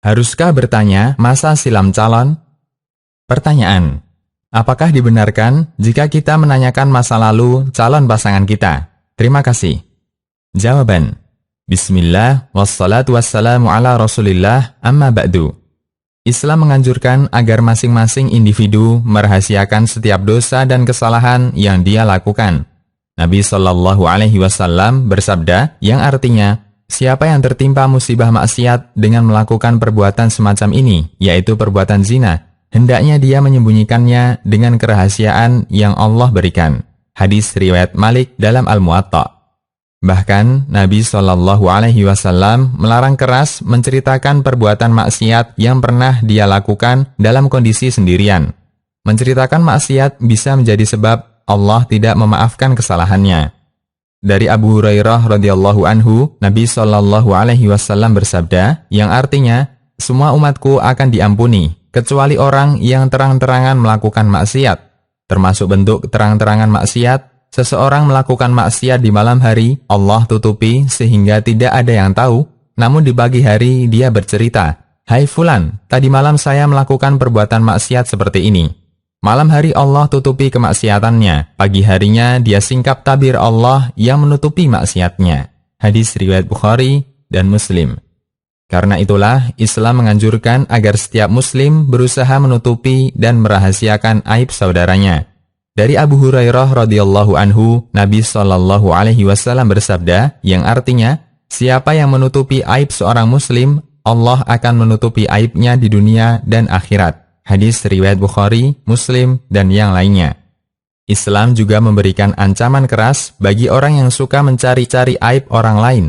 Haruskah bertanya masa silam calon? Pertanyaan. Apakah dibenarkan jika kita menanyakan masa lalu calon pasangan kita? Terima kasih. Jawaban. Bismillah, wassalatu wassalamu ala rasulillah, amma ba'du. Islam menganjurkan agar masing-masing individu merahasiakan setiap dosa dan kesalahan yang dia lakukan. Nabi SAW bersabda, yang artinya, siapa yang tertimpa musibah maksiat dengan melakukan perbuatan semacam ini, yaitu perbuatan zina, hendaknya dia menyembunyikannya dengan kerahasiaan yang Allah berikan. Hadis riwayat Malik dalam Al-Muwatta. Bahkan Nabi SAW melarang keras menceritakan perbuatan maksiat yang pernah dia lakukan dalam kondisi sendirian. Menceritakan maksiat bisa menjadi sebab Allah tidak memaafkan kesalahannya. Dari Abu Hurairah radhiyallahu anhu, Nabi SAW bersabda, yang artinya, semua umatku akan diampuni, kecuali orang yang terang-terangan melakukan maksiat. Termasuk bentuk terang-terangan maksiat, seseorang melakukan maksiat di malam hari, Allah tutupi sehingga tidak ada yang tahu, namun di pagi hari dia bercerita, "Hai fulan, tadi malam saya melakukan perbuatan maksiat seperti ini." Malam hari Allah tutupi kemaksiatannya, pagi harinya dia singkap tabir Allah yang menutupi maksiatnya. Hadis riwayat Bukhari dan Muslim. Karena itulah Islam menganjurkan agar setiap muslim berusaha menutupi dan merahasiakan aib saudaranya. Dari Abu Hurairah radhiyallahu anhu, Nabi SAW bersabda, yang artinya, siapa yang menutupi aib seorang muslim, Allah akan menutupi aibnya di dunia dan akhirat. Hadis riwayat Bukhari, Muslim, dan yang lainnya. Islam juga memberikan ancaman keras bagi orang yang suka mencari-cari aib orang lain.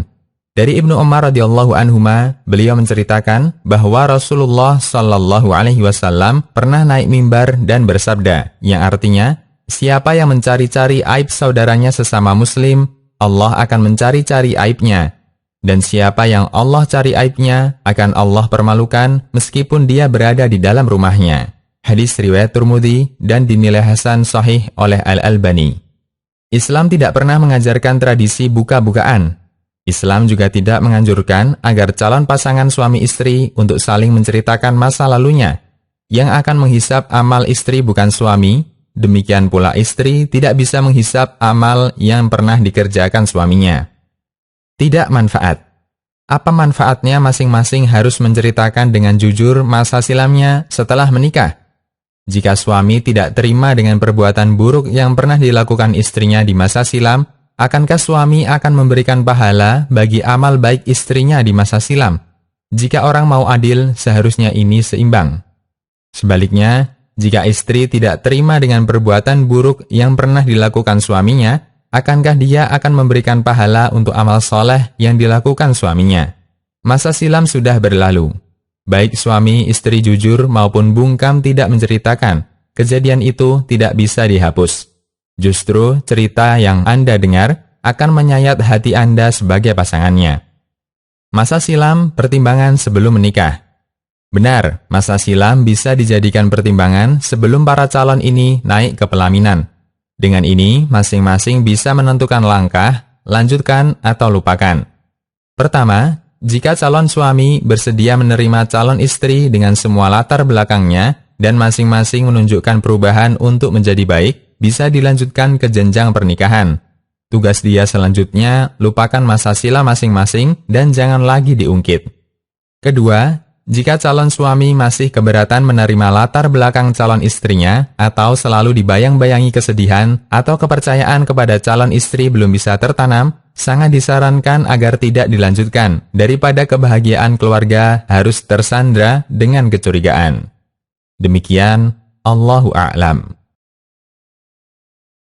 Dari Ibnu Umar radhiyallahu anhuma, beliau menceritakan bahwa Rasulullah SAW pernah naik mimbar dan bersabda, yang artinya, siapa yang mencari-cari aib saudaranya sesama muslim, Allah akan mencari-cari aibnya. Dan siapa yang Allah cari aibnya, akan Allah permalukan meskipun dia berada di dalam rumahnya. Hadis riwayat Tirmidzi dan dinilai hasan sahih oleh Al-Albani. Islam tidak pernah mengajarkan tradisi buka-bukaan. Islam juga tidak menganjurkan agar calon pasangan suami istri untuk saling menceritakan masa lalunya. Yang akan menghisap amal istri bukan suami, demikian pula istri tidak bisa menghisap amal yang pernah dikerjakan suaminya. Tidak manfaat. Apa manfaatnya masing-masing harus menceritakan dengan jujur masa silamnya setelah menikah? Jika suami tidak terima dengan perbuatan buruk yang pernah dilakukan istrinya di masa silam, akankah suami akan memberikan pahala bagi amal baik istrinya di masa silam? Jika orang mau adil, seharusnya ini seimbang. Sebaliknya, jika istri tidak terima dengan perbuatan buruk yang pernah dilakukan suaminya, akankah dia akan memberikan pahala untuk amal soleh yang dilakukan suaminya? Masa silam sudah berlalu. Baik suami istri jujur maupun bungkam tidak menceritakan, kejadian itu tidak bisa dihapus. Justru cerita yang Anda dengar akan menyayat hati Anda sebagai pasangannya. Masa silam pertimbangan sebelum menikah. Benar, masa silam bisa dijadikan pertimbangan sebelum para calon ini naik ke pelaminan. Dengan ini, masing-masing bisa menentukan langkah, lanjutkan atau lupakan. Pertama, jika calon suami bersedia menerima calon istri dengan semua latar belakangnya dan masing-masing menunjukkan perubahan untuk menjadi baik, bisa dilanjutkan ke jenjang pernikahan. Tugas dia selanjutnya, lupakan masa silam masing-masing dan jangan lagi diungkit. Kedua, jika calon suami masih keberatan menerima latar belakang calon istrinya atau selalu dibayang-bayangi kesedihan atau kepercayaan kepada calon istri belum bisa tertanam, sangat disarankan agar tidak dilanjutkan daripada kebahagiaan keluarga harus tersandra dengan kecurigaan. Demikian, Allahu a'lam.